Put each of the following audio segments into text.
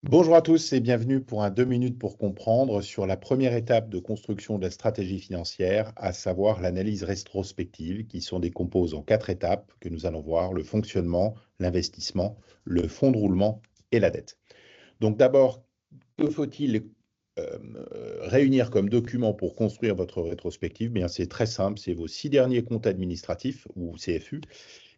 Bonjour à tous et bienvenue pour un 2 minutes pour comprendre sur la première étape de construction de la stratégie financière, à savoir l'analyse rétrospective, qui sont des composes en 4 étapes que nous allons voir: le fonctionnement, l'investissement, le fonds de roulement et la dette. Donc d'abord, que faut-il réunir comme document pour construire votre rétrospective? Bien, c'est très simple, c'est vos 6 derniers comptes administratifs ou CFU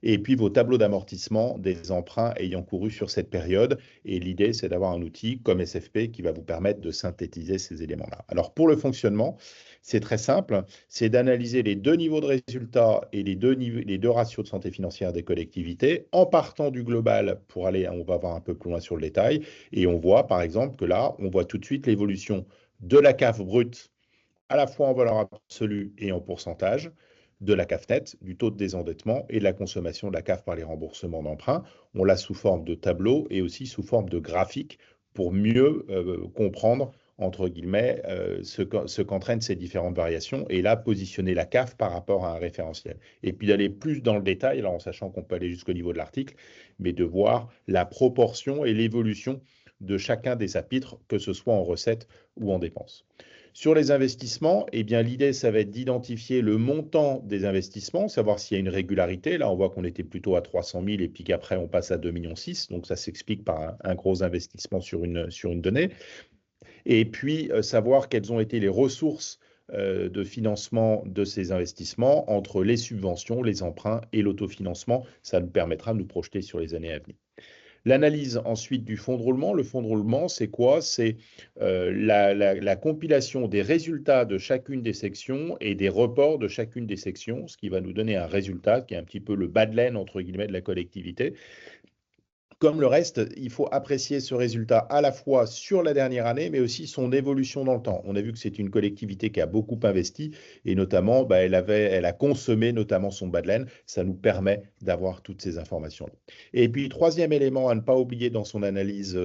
et puis vos tableaux d'amortissement des emprunts ayant couru sur cette période. Et l'idée, c'est d'avoir un outil comme SFP qui va vous permettre de synthétiser ces éléments-là. Alors pour le fonctionnement, c'est très simple, c'est d'analyser les deux niveaux de résultats et les deux ratios de santé financière des collectivités en partant du global pour aller, on va voir un peu plus loin sur le détail, et on voit par exemple que là, on voit tout de suite l'évolution de la CAF brute à la fois en valeur absolue et en pourcentage, de la CAF nette, du taux de désendettement et de la consommation de la CAF par les remboursements d'emprunts. On l'a sous forme de tableau et aussi sous forme de graphique pour mieux comprendre, entre guillemets, ce qu'entraînent ces différentes variations et là, positionner la CAF par rapport à un référentiel. Et puis d'aller plus dans le détail, alors en sachant qu'on peut aller jusqu'au niveau de l'article, mais de voir la proportion et l'évolution de chacun des chapitres, que ce soit en recettes ou en dépenses. Sur les investissements, eh bien, l'idée, ça va être d'identifier le montant des investissements, savoir s'il y a une régularité. Là, on voit qu'on était plutôt à 300 000 et puis qu'après, on passe à 2,6 millions. Donc, ça s'explique par un gros investissement sur une donnée. Et puis, savoir quelles ont été les ressources de financement de ces investissements entre les subventions, les emprunts et l'autofinancement. Ça nous permettra de nous projeter sur les années à venir. L'analyse ensuite du fonds de roulement. Le fonds de roulement, c'est quoi? C'est la compilation des résultats de chacune des sections et des reports de chacune des sections, ce qui va nous donner un résultat qui est un petit peu le bas de laine, entre guillemets, de la collectivité. Comme le reste, il faut apprécier ce résultat à la fois sur la dernière année, mais aussi son évolution dans le temps. On a vu que c'est une collectivité qui a beaucoup investi et notamment, bah, elle a consommé notamment son bas de laine. Ça nous permet d'avoir toutes ces informations-là. Et puis, troisième élément à ne pas oublier dans son analyse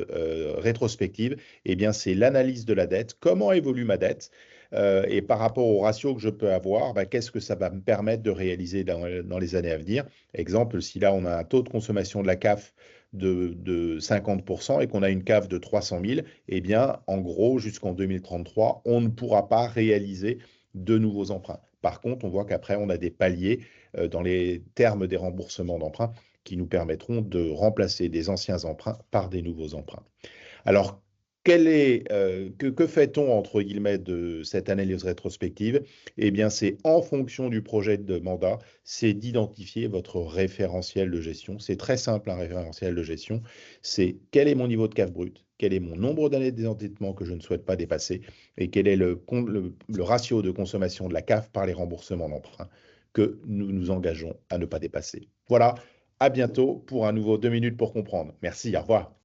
rétrospective, eh bien, c'est l'analyse de la dette. Comment évolue ma dette? Et par rapport au ratio que je peux avoir, bah, qu'est-ce que ça va me permettre de réaliser dans les années à venir? Exemple, si là, on a un taux de consommation de la CAF de 50% et qu'on a une CAF de 300 000, eh bien, en gros, jusqu'en 2033, on ne pourra pas réaliser de nouveaux emprunts. Par contre, on voit qu'après, on a des paliers dans les termes des remboursements d'emprunts qui nous permettront de remplacer des anciens emprunts par des nouveaux emprunts. Alors, que fait-on, entre guillemets, de cette analyse rétrospective? Eh bien, c'est en fonction du projet de mandat, c'est d'identifier votre référentiel de gestion. C'est très simple, un référentiel de gestion. C'est quel est mon niveau de CAF brut, quel est mon nombre d'années de désendettement que je ne souhaite pas dépasser, et quel est le ratio de consommation de la CAF par les remboursements d'emprunt que nous nous engageons à ne pas dépasser. Voilà, à bientôt pour un nouveau 2 minutes pour comprendre. Merci, au revoir.